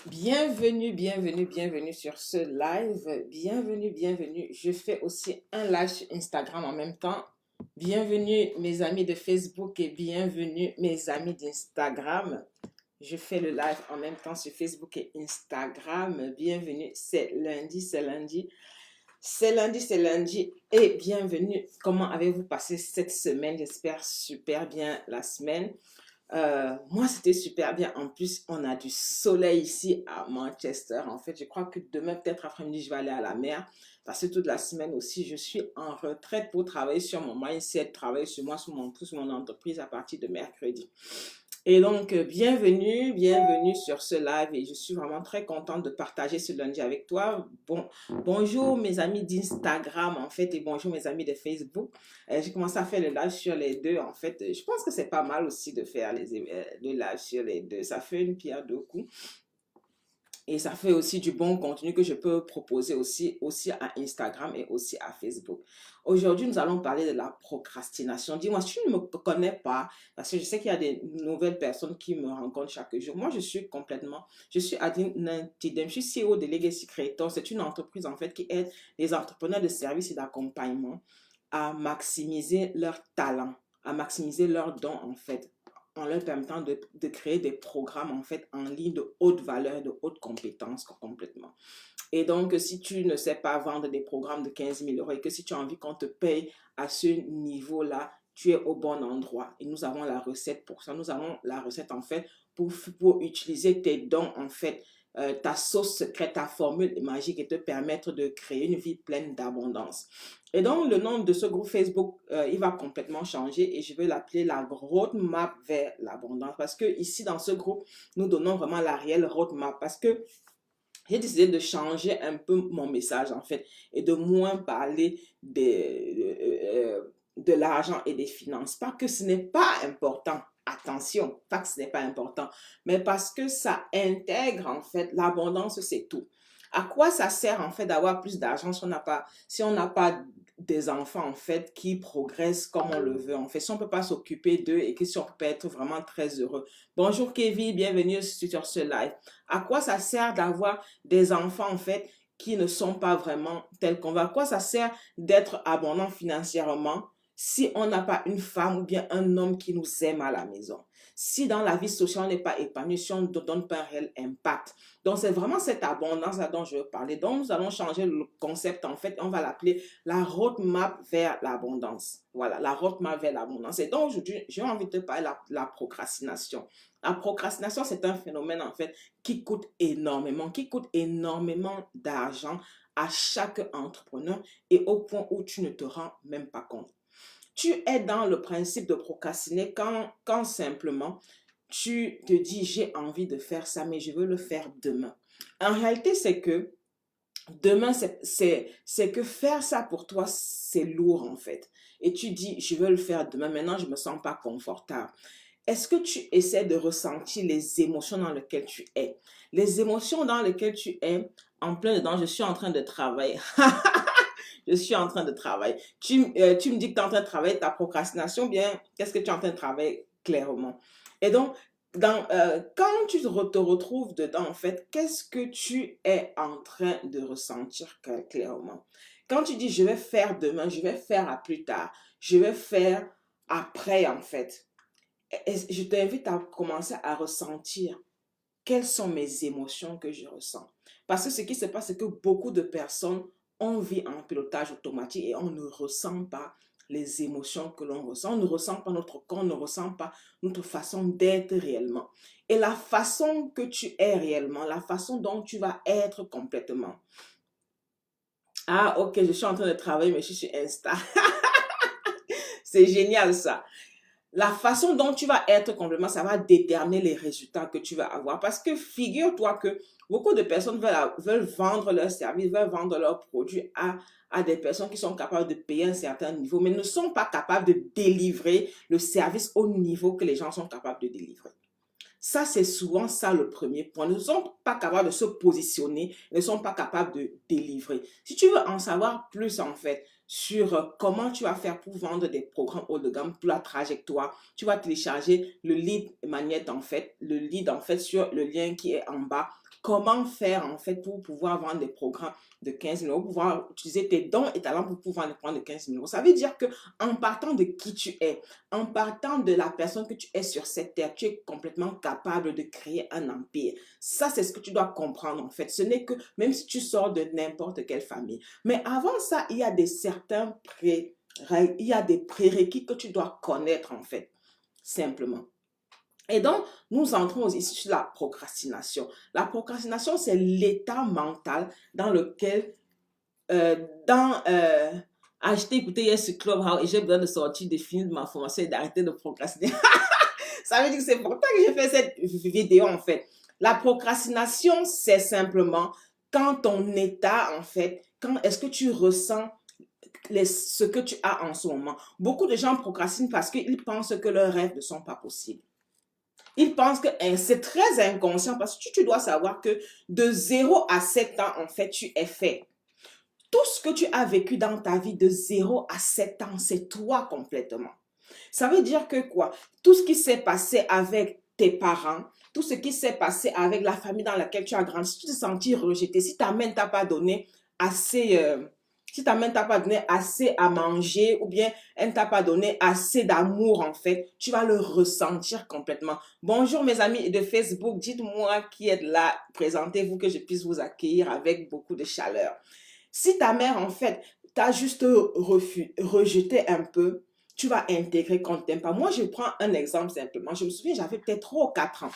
Bienvenue, bienvenue, bienvenue sur ce live. Bienvenue, bienvenue. Je fais aussi un live sur Instagram en même temps. Bienvenue mes amis de Facebook et bienvenue mes amis d'Instagram. Je fais le live en même temps sur Facebook et Instagram. Bienvenue, c'est lundi, c'est lundi. C'est lundi, c'est lundi et bienvenue. Comment avez-vous passé cette semaine? J'espère super bien la semaine. Moi, c'était super bien. En plus, on a du soleil ici à Manchester. En fait, je crois que demain, peut-être après-midi, je vais aller à la mer. Parce que toute la semaine aussi, je suis en retraite pour travailler sur mon mindset, travailler sur moi, sur mon entreprise à partir de mercredi. Et donc, bienvenue, bienvenue sur ce live et je suis vraiment très contente de partager ce lundi avec toi. Bonjour mes amis d'Instagram en fait et bonjour mes amis de Facebook. J'ai commencé à faire le live sur les deux en fait. Je pense que c'est pas mal aussi de faire le live sur les deux. Ça fait une pierre deux coups. Et ça fait aussi du bon contenu que je peux proposer aussi à Instagram et aussi à Facebook. Aujourd'hui, nous allons parler de la procrastination. Dis-moi, si tu ne me connais pas, parce que je sais qu'il y a des nouvelles personnes qui me rencontrent chaque jour. Moi, je suis Adine Nantidem, je suis CEO de Legacy Creator. C'est une entreprise en fait qui aide les entrepreneurs de services et d'accompagnement à maximiser leurs talents, à maximiser leurs dons en fait en leur permettant de créer des programmes en fait en ligne de haute valeur, de haute compétence complètement. Et donc, si tu ne sais pas vendre des programmes de 15 000 euros et que si tu as envie qu'on te paye à ce niveau-là, tu es au bon endroit. Et nous avons la recette pour ça. Nous avons la recette en fait pour utiliser tes dons en fait, ta sauce secrète, ta formule magique et te permettre de créer une vie pleine d'abondance. Et donc, le nom de ce groupe Facebook, il va complètement changer et je vais l'appeler la roadmap vers l'abondance. Parce que ici, dans ce groupe, nous donnons vraiment la réelle roadmap. Parce que j'ai décidé de changer un peu mon message en fait et de moins parler de l'argent et des finances. Pas que ce n'est pas important, attention, pas que ce n'est pas important, mais parce que ça intègre en fait l'abondance, c'est tout. À quoi ça sert en fait d'avoir plus d'argent si on n'a pas des enfants en fait qui progressent comme on le veut en fait, si on peut pas s'occuper d'eux et que si on peut pas être vraiment très heureux. Bonjour Kevin, bienvenue sur ce live. À quoi ça sert d'avoir des enfants en fait qui ne sont pas vraiment tels qu'on va? À quoi ça sert d'être abondant financièrement si on n'a pas une femme ou bien un homme qui nous aime à la maison? Si dans la vie sociale on n'est pas épanoui, si on ne donne pas un réel impact. Donc c'est vraiment cette abondance là dont je veux parler. Donc nous allons changer le concept en fait, on va l'appeler la roadmap vers l'abondance. Voilà, la roadmap vers l'abondance. Et donc aujourd'hui, j'ai envie de te parler de la procrastination. La procrastination, c'est un phénomène en fait qui coûte énormément d'argent à chaque entrepreneur et au point où tu ne te rends même pas compte. Tu es dans le principe de procrastiner quand simplement tu te dis j'ai envie de faire ça, mais je veux le faire demain. En réalité, c'est que demain, c'est que faire ça pour toi, c'est lourd en fait. Et tu dis, je veux le faire demain, maintenant je me sens pas confortable. Est-ce que tu essaies de ressentir les émotions dans lesquelles tu es? Les émotions dans lesquelles tu es en plein dedans, je suis en train de travailler. Je suis en train de travailler. Tu me dis que tu es en train de travailler ta procrastination, bien, qu'est-ce que tu es en train de travailler clairement? Et donc, quand tu te retrouves dedans, en fait, qu'est-ce que tu es en train de ressentir clairement? Quand tu dis je vais faire demain, je vais faire à plus tard, je vais faire après, en fait, je t'invite à commencer à ressentir quelles sont mes émotions que je ressens. Parce que ce qui se passe, c'est que beaucoup de personnes on vit en pilotage automatique et on ne ressent pas les émotions que l'on ressent. On ne ressent pas notre corps, on ne ressent pas notre façon d'être réellement. Et la façon que tu es réellement, la façon dont tu vas être complètement. Ah, ok, je suis en train de travailler, mais je suis sur Insta. C'est génial ça. La façon dont tu vas être complètement, ça va déterminer les résultats que tu vas avoir. Parce que figure-toi que beaucoup de personnes veulent vendre leurs services, veulent vendre leurs produits à des personnes qui sont capables de payer un certain niveau, mais ne sont pas capables de délivrer le service au niveau que les gens sont capables de délivrer. Ça, c'est souvent ça le premier point. Ils ne sont pas capables de se positionner, ils ne sont pas capables de délivrer. Si tu veux en savoir plus, en fait, sur comment tu vas faire pour vendre des programmes haut de gamme, pour la trajectoire. Tu vas télécharger le lead magnet en fait, le lead en fait sur le lien qui est en bas. Comment faire en fait pour pouvoir vendre des programmes de 15 000 euros, pouvoir utiliser tes dons et talents pour pouvoir les prendre de 15 000 euros. Ça veut dire que en partant de qui tu es, en partant de la personne que tu es sur cette terre, tu es complètement capable de créer un empire. Ça, c'est ce que tu dois comprendre en fait. Ce n'est que, même si tu sors de n'importe quelle famille. Mais avant ça, il y a il y a des prérequis que tu dois connaître en fait, simplement. Et donc, nous entrons ici sur la procrastination. La procrastination, c'est l'état mental dans lequel, euh, dans, euh, je t'ai écouté hier sur Clubhouse et j'ai besoin de sortir, de finir de ma formation et d'arrêter de procrastiner. Ça veut dire que c'est pour ça que j'ai fait cette vidéo en fait. La procrastination, c'est simplement quand ton état en fait, quand est-ce que tu ressens ce que tu as en ce moment. Beaucoup de gens procrastinent parce qu'ils pensent que leurs rêves ne sont pas possibles. Ils pensent que c'est très inconscient parce que tu dois savoir que de 0 à 7 ans, en fait, tu es fait. Tout ce que tu as vécu dans ta vie de 0 à 7 ans, c'est toi complètement. Ça veut dire que quoi? Tout ce qui s'est passé avec tes parents, tout ce qui s'est passé avec la famille dans laquelle tu as grandi, si tu te sens rejeté, si ta mère ne t'a pas donné assez, si ta mère ne t'a pas donné assez à manger ou bien elle ne t'a pas donné assez d'amour en fait, tu vas le ressentir complètement. Bonjour mes amis de Facebook, dites-moi qui êtes là, présentez-vous que je puisse vous accueillir avec beaucoup de chaleur. Si ta mère en fait t'a juste rejeté un peu, tu vas intégrer qu'on ne t'aime pas. Moi, je prends un exemple simplement. Je me souviens, j'avais peut-être 3 ou 4 ans.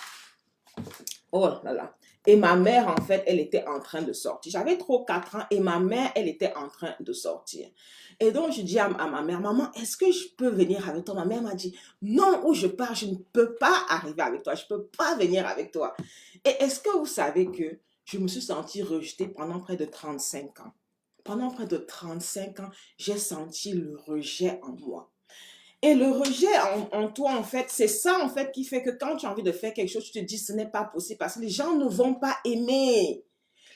Oh là là. Et ma mère, en fait, elle était en train de sortir. J'avais 3 ou 4 ans et ma mère, elle était en train de sortir. Et donc, je dis à ma mère, maman, est-ce que je peux venir avec toi? Ma mère m'a dit, non, où je pars, je ne peux pas arriver avec toi. Je ne peux pas venir avec toi. Et est-ce que vous savez que je me suis sentie rejetée pendant près de 35 ans? Pendant près de 35 ans, j'ai senti le rejet en moi. Et le rejet en toi, en fait, c'est ça, en fait, qui fait que quand tu as envie de faire quelque chose, tu te dis, ce n'est pas possible parce que les gens ne vont pas aimer.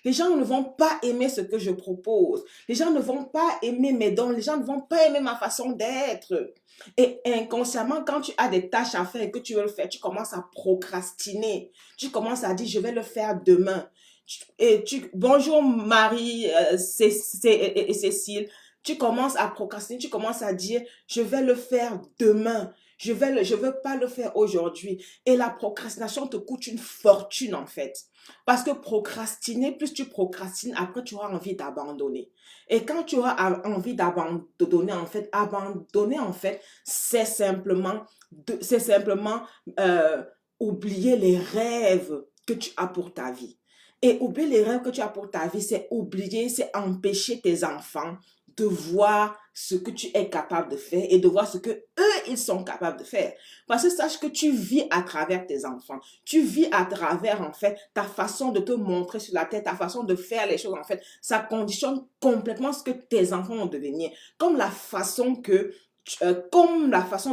Les gens ne vont pas aimer ce que je propose. Les gens ne vont pas aimer mes dons. Les gens ne vont pas aimer ma façon d'être. Et inconsciemment, quand tu as des tâches à faire et que tu veux le faire, tu commences à procrastiner. Tu commences à dire, je vais le faire demain. Bonjour Marie et Cécile. Tu commences à procrastiner, tu commences à dire, je vais le faire demain. Je veux pas le faire aujourd'hui. Et la procrastination te coûte une fortune en fait. Parce que procrastiner, plus tu procrastines, après tu auras envie d'abandonner. Et quand tu auras envie d'abandonner, en fait, c'est simplement oublier les rêves que tu as pour ta vie. Et oublier les rêves que tu as pour ta vie, c'est empêcher tes enfants de voir ce que tu es capable de faire et de voir ce que eux, ils sont capables de faire. Parce que sache que tu vis à travers tes enfants. Tu vis à travers, en fait, ta façon de te montrer sur la tête, ta façon de faire les choses, en fait. Ça conditionne complètement ce que tes enfants vont devenir. Comme la façon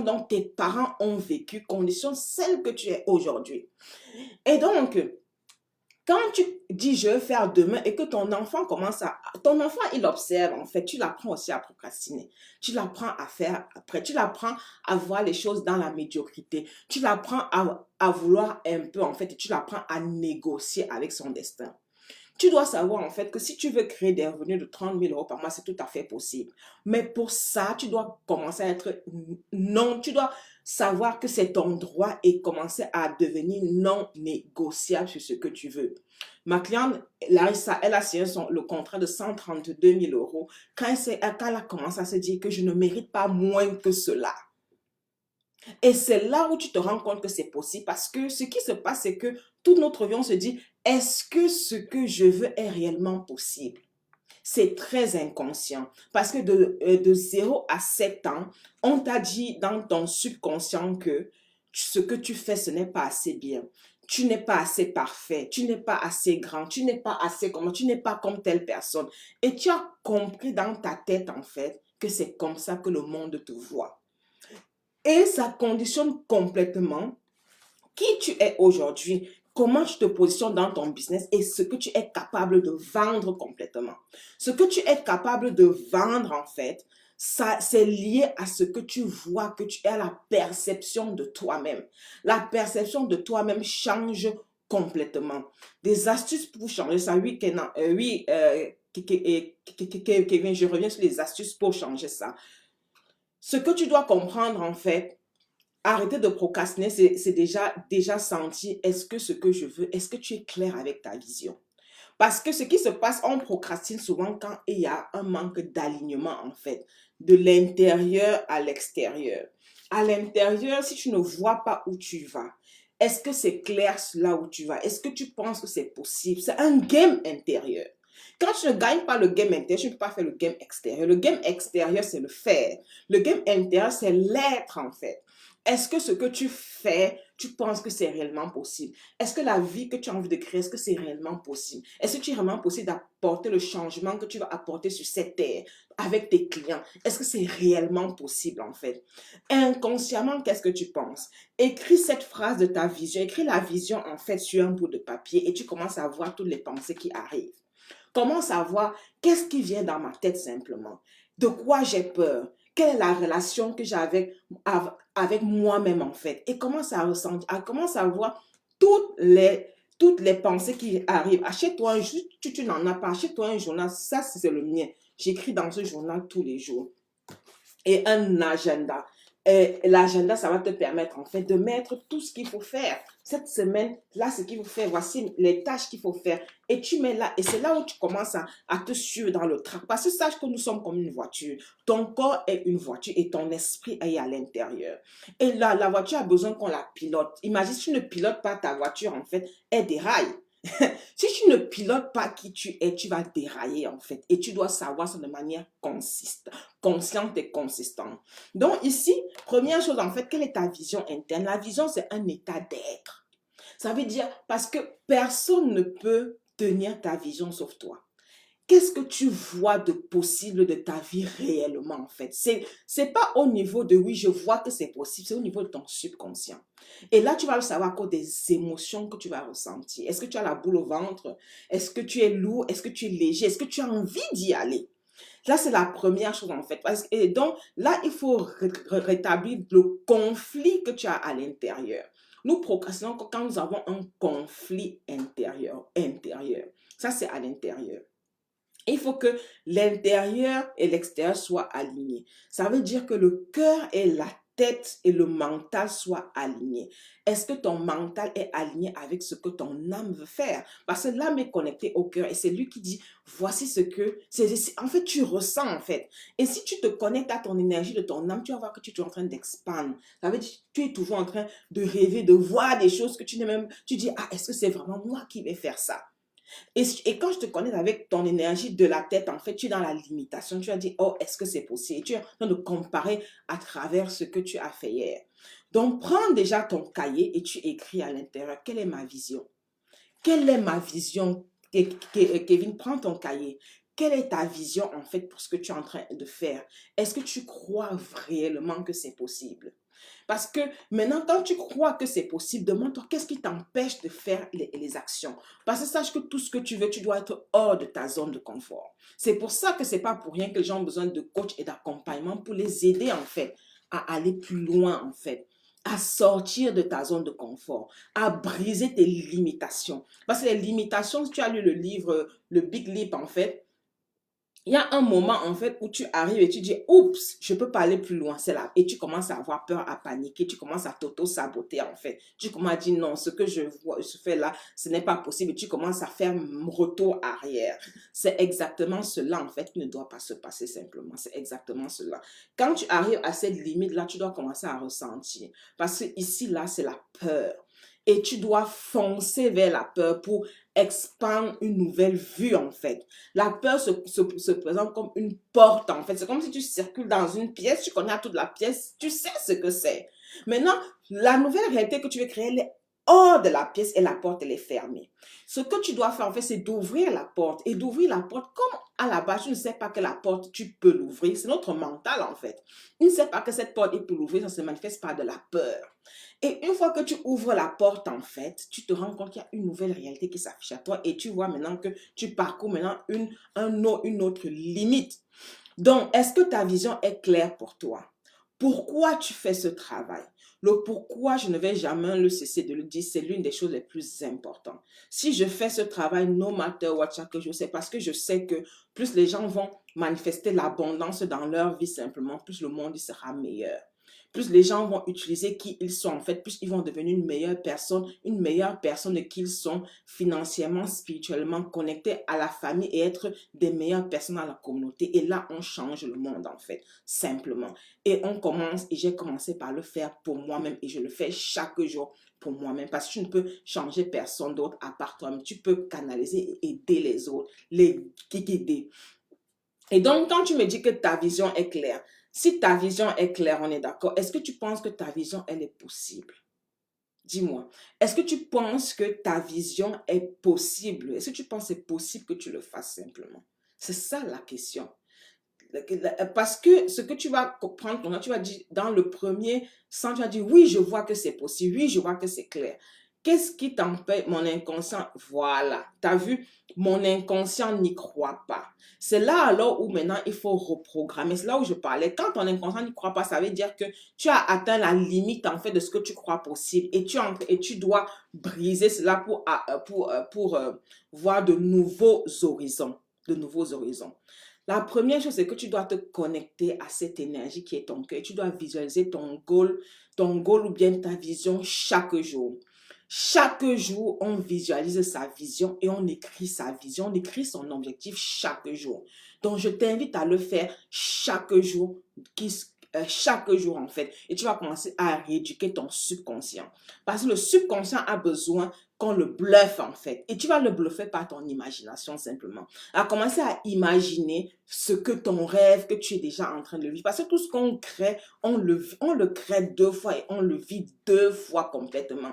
dont tes parents ont vécu conditionne celle que tu es aujourd'hui. Et donc, quand tu dis je vais faire demain et que ton enfant il observe en fait, tu l'apprends aussi à procrastiner. Tu l'apprends à faire après. Tu l'apprends à voir les choses dans la médiocrité. Tu l'apprends à vouloir un peu en fait et tu l'apprends à négocier avec son destin. Tu dois savoir en fait que si tu veux créer des revenus de 30 000 euros par mois, c'est tout à fait possible. Mais pour ça, tu dois commencer à être tu dois savoir que c'est ton droit et commencer à devenir non négociable sur ce que tu veux. Ma cliente, Larissa, elle a signé le contrat de 132 000 euros quand elle a commencé à se dire que je ne mérite pas moins que cela. Et c'est là où tu te rends compte que c'est possible parce que ce qui se passe, c'est que toute notre vie, on se dit, est-ce que ce que je veux est réellement possible? C'est très inconscient parce que de 0 à 7 ans, on t'a dit dans ton subconscient que ce que tu fais, ce n'est pas assez bien. Tu n'es pas assez parfait, tu n'es pas assez grand, tu n'es pas assez tu n'es pas comme telle personne. Et tu as compris dans ta tête, en fait, que c'est comme ça que le monde te voit. Et ça conditionne complètement qui tu es aujourd'hui. comment tu te positionnes dans ton business et ce que tu es capable de vendre complètement. Ce que tu es capable de vendre, en fait, ça, c'est lié à ce que tu vois, que tu as la perception de toi-même. La perception de toi-même change complètement. Des astuces pour changer ça. Oui, Kevin, je reviens sur les astuces pour changer ça. Ce que tu dois comprendre, en fait, arrêter de procrastiner, c'est déjà senti. Est-ce que ce que je veux, est-ce que tu es clair avec ta vision? Parce que ce qui se passe, on procrastine souvent quand il y a un manque d'alignement, en fait, de l'intérieur à l'extérieur. À l'intérieur, si tu ne vois pas où tu vas, est-ce que c'est clair là où tu vas? Est-ce que tu penses que c'est possible? C'est un game intérieur. Quand tu ne gagnes pas le game intérieur, tu ne peux pas faire le game extérieur. Le game extérieur, c'est le faire. Le game intérieur, c'est l'être, en fait. Est-ce que ce que tu fais, tu penses que c'est réellement possible? Est-ce que la vie que tu as envie de créer, est-ce que c'est réellement possible? Est-ce que tu es vraiment possible d'apporter le changement que tu vas apporter sur cette terre avec tes clients? Est-ce que c'est réellement possible, en fait? Inconsciemment, qu'est-ce que tu penses? Écris cette phrase de ta vision. Écris la vision, en fait, sur un bout de papier et tu commences à voir toutes les pensées qui arrivent. Commence à voir qu'est-ce qui vient dans ma tête simplement. De quoi j'ai peur? Quelle est la relation que j'ai avec moi-même, en fait? Et commence à ressentir, commence à voir toutes les pensées qui arrivent. Achète-toi tu n'en as pas, achète-toi un journal. Ça, c'est le mien. J'écris dans ce journal tous les jours. Et un agenda. L'agenda, ça va te permettre en fait de mettre tout ce qu'il faut faire. Cette semaine, là, ce qu'il faut faire, voici les tâches qu'il faut faire. Et tu mets là, et c'est là où tu commences à te suivre dans le trac. Parce que sache que nous sommes comme une voiture. Ton corps est une voiture et ton esprit est à l'intérieur. Et là, la voiture a besoin qu'on la pilote. Imagine si tu ne pilotes pas ta voiture, en fait, elle déraille. Si tu ne pilotes pas qui tu es, tu vas dérailler en fait. Et tu dois savoir ça de manière consciente et consistante. Donc ici, première chose en fait, quelle est ta vision interne? La vision, c'est un état d'être. Ça veut dire, parce que personne ne peut tenir ta vision sauf toi. Qu'est-ce que tu vois de possible de ta vie réellement en fait? C'est pas au niveau de oui, je vois que c'est possible, c'est au niveau de ton subconscient. Et là, tu vas le savoir à cause des émotions que tu vas ressentir. Est-ce que tu as la boule au ventre? Est-ce que tu es lourd? Est-ce que tu es léger? Est-ce que tu as envie d'y aller? Là, c'est la première chose en fait. Et donc, là, il faut rétablir le conflit que tu as à l'intérieur. Nous procrastinons quand nous avons un conflit intérieur. Ça, c'est à l'intérieur. Il faut que l'intérieur et l'extérieur soient alignés. Ça veut dire que le cœur et la tête et le mental soient alignés. Est-ce que ton mental est aligné avec ce que ton âme veut faire? Parce que l'âme est connectée au cœur et c'est lui qui dit, voici ce que... En fait, tu ressens en fait. Et si tu te connectes à ton énergie de ton âme, tu vas voir que tu es en train d'expandre. Ça veut dire que tu es toujours en train de rêver, de voir des choses que tu n'es même... Tu dis, ah, est-ce que c'est vraiment moi qui vais faire ça? Et quand je te connais avec ton énergie de la tête, en fait, tu es dans la limitation. Tu as dit, oh, est-ce que c'est possible? Et tu es en train de comparer à travers ce que tu as fait hier. Donc, prends déjà ton cahier et tu écris à l'intérieur, quelle est ma vision? Quelle est ma vision? Kevin, prends ton cahier. Quelle est ta vision, en fait, pour ce que tu es en train de faire? Est-ce que tu crois réellement que c'est possible? Parce que maintenant, quand tu crois que c'est possible, demande-toi qu'est-ce qui t'empêche de faire les actions. Parce que sache que tout ce que tu veux, tu dois être hors de ta zone de confort. C'est pour ça que ce n'est pas pour rien que les gens ont besoin de coach et d'accompagnement pour les aider en fait à aller plus loin en fait, à sortir de ta zone de confort, à briser tes limitations. Parce que les limitations, si tu as lu le livre Le Big Leap en fait, il y a un moment en fait où tu arrives et tu dis oups, je peux pas aller plus loin, c'est là, et tu commences à avoir peur, à paniquer, tu commences à t'auto-saboter en fait, tu commences à dire non, ce que je fais là, ce n'est pas possible, et tu commences à faire retour arrière. C'est exactement cela en fait qui ne doit pas se passer simplement, c'est exactement cela. Quand tu arrives à cette limite là, tu dois commencer à ressentir, parce que ici là c'est la peur. Et tu dois foncer vers la peur pour expandre une nouvelle vue en fait. La peur se présente comme une porte en fait. C'est comme si tu circules dans une pièce, tu connais toute la pièce, tu sais ce que c'est. Maintenant, la nouvelle réalité que tu veux créer, elle est hors de la pièce et la porte, elle est fermée. Ce que tu dois faire, en fait, c'est d'ouvrir la porte. Et d'ouvrir la porte, comme à la base, tu ne sais pas que la porte, tu peux l'ouvrir. C'est notre mental, en fait. Il ne sait pas que cette porte, il peut l'ouvrir, ça se manifeste par de la peur. Et une fois que tu ouvres la porte, en fait, tu te rends compte qu'il y a une nouvelle réalité qui s'affiche à toi et tu vois maintenant que tu parcours maintenant une autre limite. Donc, est-ce que ta vision est claire pour toi? Pourquoi tu fais ce travail? Le pourquoi, je ne vais jamais le cesser de le dire, c'est l'une des choses les plus importantes. Si je fais ce travail, no matter what, chaque jour, c'est parce que je sais que plus les gens vont manifester l'abondance dans leur vie simplement, plus le monde sera meilleur. Plus les gens vont utiliser qui ils sont en fait, plus ils vont devenir une meilleure personne qu'ils sont financièrement, spirituellement connectés à la famille et être des meilleures personnes à la communauté. Et là, on change le monde en fait, simplement. Et on commence, et j'ai commencé par le faire pour moi-même et je le fais chaque jour pour moi-même parce que tu ne peux changer personne d'autre à part toi-même. Tu peux canaliser et aider les autres, les guider. Et donc, quand tu me dis que ta vision est claire, si ta vision est claire, on est d'accord, est-ce que tu penses que ta vision, elle est possible? Dis-moi, est-ce que tu penses que ta vision est possible? Est-ce que tu penses que c'est possible que tu le fasses simplement? C'est ça la question. Parce que ce que tu vas comprendre, tu vas dire dans le premier sens, tu vas dire oui, je vois que c'est possible, oui, je vois que c'est clair. Qu'est-ce qui t'empêche? Mon inconscient, voilà, tu as vu, mon inconscient n'y croit pas. C'est là alors où maintenant il faut reprogrammer. C'est là où je parlais. Quand ton inconscient n'y croit pas, ça veut dire que tu as atteint la limite en fait de ce que tu crois possible et tu dois briser cela pour voir de nouveaux horizons. De nouveaux horizons. La première chose, c'est que tu dois te connecter à cette énergie qui est ton cœur. Tu dois visualiser ton goal ou bien ta vision chaque jour. Chaque jour, on visualise sa vision et on écrit sa vision, on écrit son objectif chaque jour. Donc, je t'invite à le faire chaque jour, chaque jour en fait. Et tu vas commencer à rééduquer ton subconscient. Parce que le subconscient a besoin qu'on le bluffe en fait. Et tu vas le bluffer par ton imagination simplement. À commencer à imaginer ce que ton rêve, que tu es déjà en train de vivre. Parce que tout ce qu'on crée, on le crée 2 fois et on le vit 2 fois complètement.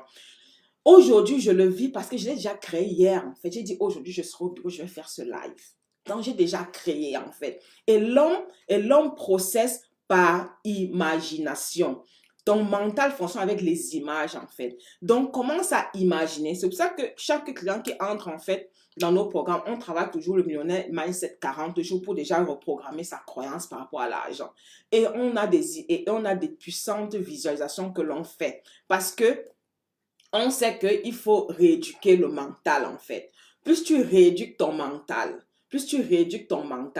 Aujourd'hui, je le vis parce que je l'ai déjà créé hier en fait. J'ai dit aujourd'hui, je serai au bureau, je vais faire ce live. Donc, j'ai déjà créé en fait. Et l'homme processe par imagination. Ton mental fonctionne avec les images en fait. Donc, commence à imaginer. C'est pour ça que chaque client qui entre en fait dans nos programmes, on travaille toujours le millionnaire mindset 40 jours pour déjà reprogrammer sa croyance par rapport à l'argent. Et on a des puissantes visualisations que l'on fait. Parce que on sait qu'il faut rééduquer le mental en fait. Plus tu rééduques ton mental,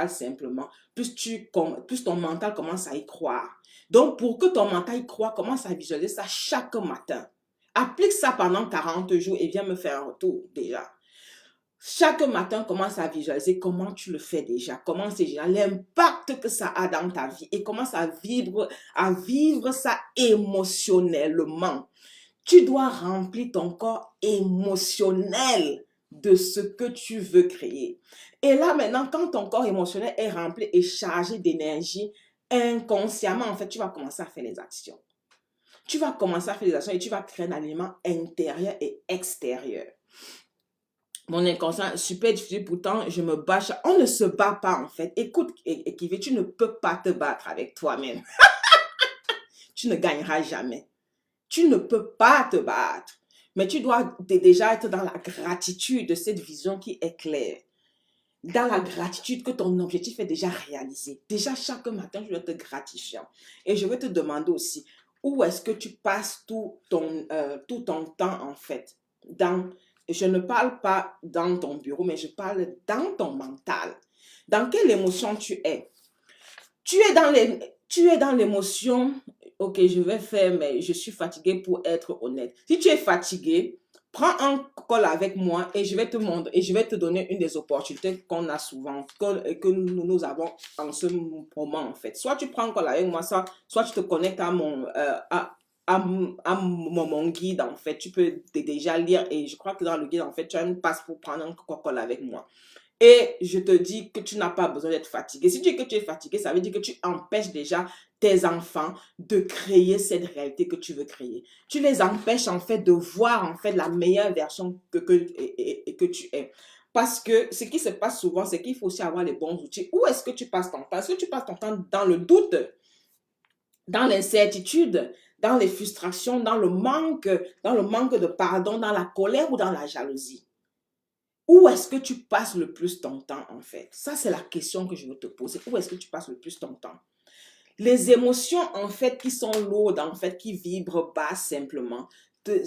simplement, plus ton mental commence à y croire. Donc, pour que ton mental y croit, commence à visualiser ça chaque matin. Applique ça pendant 40 jours et viens me faire un retour déjà. Chaque matin, commence à visualiser comment tu le fais déjà, comment c'est déjà, l'impact que ça a dans ta vie et commence à vivre ça émotionnellement. Tu dois remplir ton corps émotionnel de ce que tu veux créer. Et là, maintenant, quand ton corps émotionnel est rempli et chargé d'énergie, inconsciemment, en fait, tu vas commencer à faire les actions. Tu vas commencer à faire les actions et tu vas créer un aliment intérieur et extérieur. Mon inconscient, super difficile, pourtant, je me bats. On ne se bat pas, en fait. Écoute, Kivé, tu ne peux pas te battre avec toi-même. Tu ne gagneras jamais. Tu ne peux pas te battre, mais tu dois déjà être dans la gratitude de cette vision qui est claire. Dans la gratitude que ton objectif est déjà réalisé. Déjà, chaque matin, je vais te gratifier. Et je vais te demander aussi, où est-ce que tu passes tout ton temps, en fait? Je ne parle pas dans ton bureau, mais je parle dans ton mental. Dans quelle émotion tu es? Tu es dans l'émotion, ok, je vais faire, mais je suis fatiguée pour être honnête. Si tu es fatigué, prends un call avec moi et je vais te montrer, et je vais te donner une des opportunités qu'on a souvent, que nous avons en ce moment en fait. Soit tu prends un call avec moi, soit tu te connectes à mon guide en fait. Tu peux déjà lire et je crois que dans le guide en fait, tu as une passe pour prendre un call avec moi. Et je te dis que tu n'as pas besoin d'être fatigué. Si tu dis que tu es fatigué, ça veut dire que tu empêches déjà tes enfants de créer cette réalité que tu veux créer. Tu les empêches en fait de voir en fait la meilleure version que tu es. Parce que ce qui se passe souvent, c'est qu'il faut aussi avoir les bons outils. Où est-ce que tu passes ton temps? Est-ce que tu passes ton temps dans le doute, dans l'incertitude, dans les frustrations, dans le manque de pardon, dans la colère ou dans la jalousie? Où est-ce que tu passes le plus ton temps en fait? Ça, c'est la question que je veux te poser. Où est-ce que tu passes le plus ton temps? Les émotions en fait qui sont lourdes, en fait, qui vibrent bas simplement,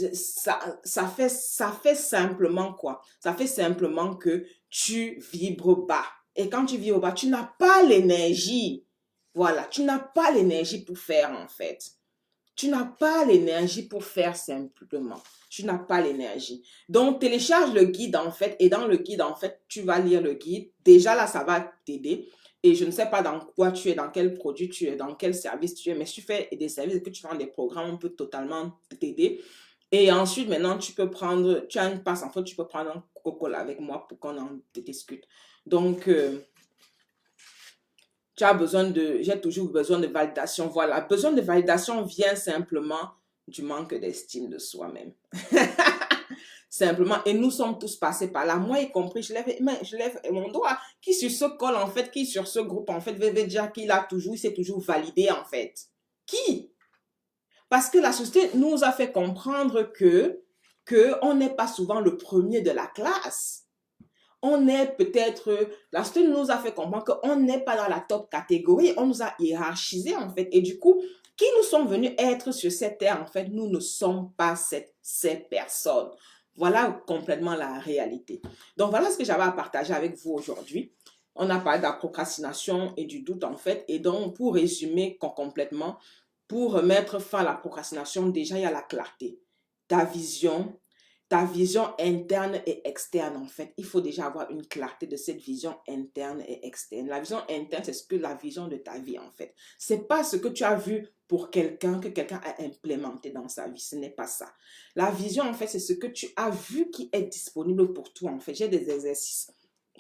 ça fait simplement quoi? Ça fait simplement que tu vibres bas. Et quand tu vibres bas, tu n'as pas l'énergie. Voilà, tu n'as pas l'énergie pour faire en fait. Tu n'as pas l'énergie pour faire simplement. Tu n'as pas l'énergie. Donc, télécharge le guide en fait. Et dans le guide, en fait, tu vas lire le guide. Déjà là, ça va t'aider. Et je ne sais pas dans quoi tu es, dans quel produit tu es, dans quel service tu es. Mais si tu fais des services et que tu vends des programmes, on peut totalement t'aider. Et ensuite, maintenant, tu as une passe. En fait, tu peux prendre un Coca-Cola avec moi pour qu'on en discute. Donc, j'ai toujours besoin de validation. Voilà, besoin de validation vient simplement du manque d'estime de soi-même. Simplement, et nous sommes tous passés par là, moi y compris, je lève mon doigt, qui sur ce col en fait, qui sur ce groupe en fait, veut dire il s'est toujours validé en fait. Qui? Parce que la société nous a fait comprendre que on n'est pas souvent le premier de la classe. On est peut-être, la société nous a fait comprendre qu'on n'est pas dans la top catégorie, on nous a hiérarchisé en fait. Et du coup, qui nous sont venus être sur cette terre, en fait, nous ne sommes pas ces personnes. Voilà complètement la réalité. Donc voilà ce que j'avais à partager avec vous aujourd'hui. On a parlé de la procrastination et du doute en fait. Et donc pour résumer complètement, pour mettre fin à la procrastination, déjà il y a la clarté. Ta vision interne et externe, en fait. Il faut déjà avoir une clarté de cette vision interne et externe. La vision interne, c'est ce que la vision de ta vie, en fait. C'est pas ce que tu as vu pour quelqu'un, que quelqu'un a implémenté dans sa vie. Ce n'est pas ça. La vision, en fait, c'est ce que tu as vu qui est disponible pour toi, en fait. J'ai des exercices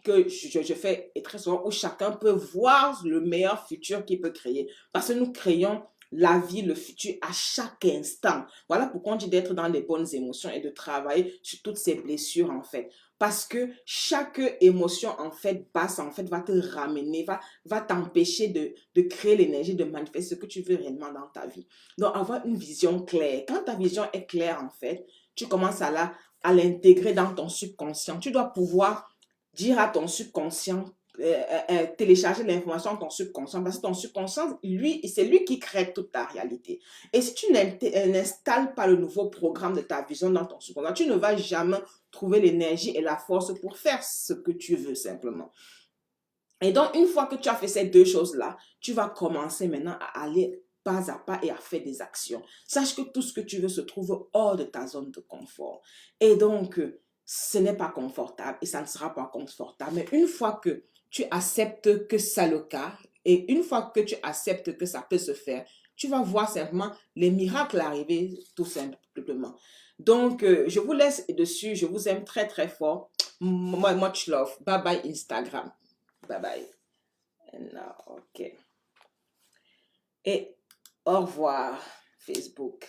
que je fais et très souvent où chacun peut voir le meilleur futur qu'il peut créer. Parce que nous créons la vie, le futur à chaque instant. Voilà pourquoi on dit d'être dans les bonnes émotions et de travailler sur toutes ces blessures en fait. Parce que chaque émotion en fait basse en fait va te ramener, va t'empêcher de créer l'énergie, de manifester ce que tu veux réellement dans ta vie. Donc avoir une vision claire. Quand ta vision est claire en fait, tu commences à l'intégrer dans ton subconscient. Tu dois pouvoir dire à ton subconscient télécharger l'information dans ton subconscient parce que ton subconscient, c'est lui qui crée toute ta réalité. Et si tu n'installes pas le nouveau programme de ta vision dans ton subconscient, tu ne vas jamais trouver l'énergie et la force pour faire ce que tu veux simplement. Et donc, une fois que tu as fait ces deux choses-là, tu vas commencer maintenant à aller pas à pas et à faire des actions. Sache que tout ce que tu veux se trouve hors de ta zone de confort. Et donc, ce n'est pas confortable et ça ne sera pas confortable. Mais une fois que tu acceptes que c'est le cas et une fois que tu acceptes que ça peut se faire, tu vas voir simplement les miracles arriver tout simplement. Donc, je vous laisse dessus. Je vous aime très, très fort. Much love. Bye bye Instagram. Bye bye. Non, ok. Et au revoir Facebook.